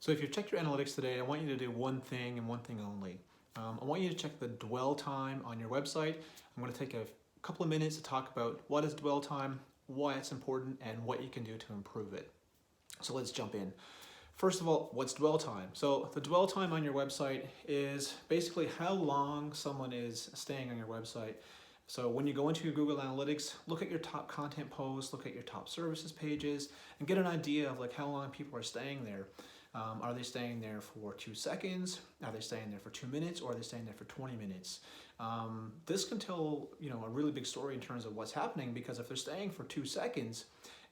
So if you check your analytics today, I want you to do one thing and one thing only. I want you to check the dwell time on your website. I'm going to take a couple of minutes to talk about what is dwell time, why it's important, and what you can do to improve it. So let's jump in. First of all, what's dwell time? So the dwell time on your website is basically how long someone is staying on your website. So when you go into your Google Analytics, look at your top content posts, look at your top services pages, and get an idea of like how long people are staying there. Are they staying there for 2 seconds? Are they staying there for 2 minutes? Or are they staying there for 20 minutes? This can tell a really big story in terms of what's happening, because if they're staying for 2 seconds,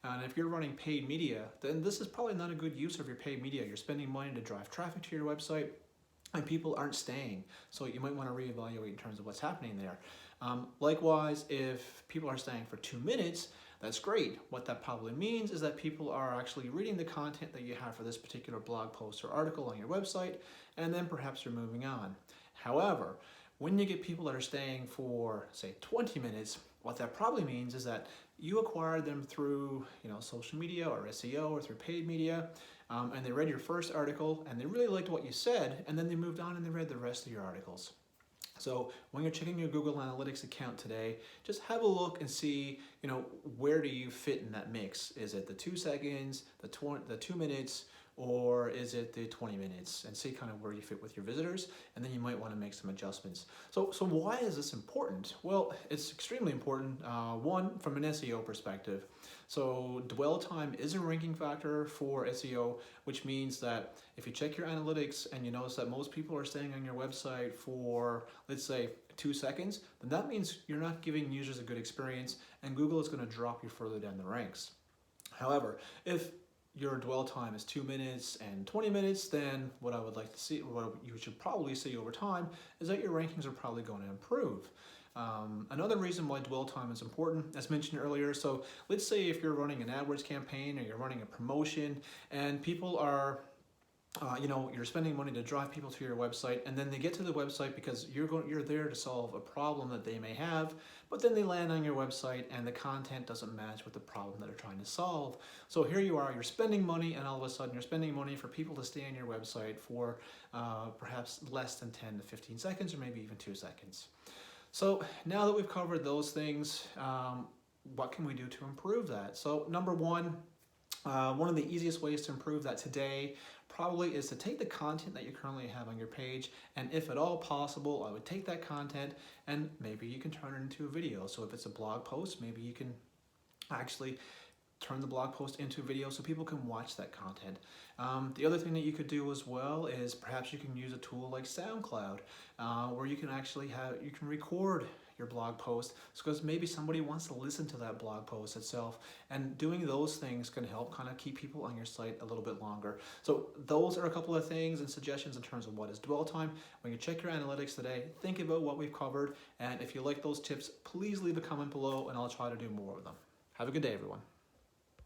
and if you're running paid media, then this is probably not a good use of your paid media. You're spending money to drive traffic to your website, and people aren't staying. So you might want to reevaluate in terms of what's happening there. Likewise, if people are staying for 2 minutes, that's great. What that probably means is that people are actually reading the content that you have for this particular blog post or article on your website, and then perhaps you're moving on. However, when you get people that are staying for, say, 20 minutes, what that probably means is that you acquired them through social media or SEO or through paid media, and they read your first article and they really liked what you said, and then they moved on and they read the rest of your articles. So when you're checking your Google Analytics account today, just have a look and see, where do you fit in that mix? Is it the 2 seconds, the 2 minutes, or is it the 20 minutes? And see kind of where you fit with your visitors, and then you might want to make some adjustments. So why is this important? Well, it's extremely important, one, from an SEO perspective. So dwell time is a ranking factor for SEO, which means that if you check your analytics and you notice that most people are staying on your website for, let's say, 2 seconds, then that means you're not giving users a good experience, and Google is going to drop you further down the ranks. However, if your dwell time is 2 minutes and 20 minutes, then what I would like to see, what you should probably see over time, is that your rankings are probably going to improve. Another reason why dwell time is important, as mentioned earlier, so let's say if you're running an AdWords campaign or you're running a promotion and people are you're spending money to drive people to your website, and then they get to the website because you're there to solve a problem that they may have, but then they land on your website and the content doesn't match with the problem that they're trying to solve. So here you are, you're spending money, and all of a sudden you're spending money for people to stay on your website for perhaps less than 10 to 15 seconds, or maybe even 2 seconds. So now that we've covered those things, what can we do to improve that? So number one of the easiest ways to improve that today probably is to take the content that you currently have on your page, and if at all possible, I would take that content and maybe you can turn it into a video. So if it's a blog post, maybe you can actually turn the blog post into a video so people can watch that content. The other thing that you could do as well is perhaps you can use a tool like SoundCloud, where you can actually record your blog post, because maybe somebody wants to listen to that blog post itself, and doing those things can help kind of keep people on your site a little bit longer. So those are a couple of things and suggestions in terms of what is dwell time. When you check your analytics today, think about what we've covered, and if you like those tips, please leave a comment below and I'll try to do more of them. Have a good day, everyone.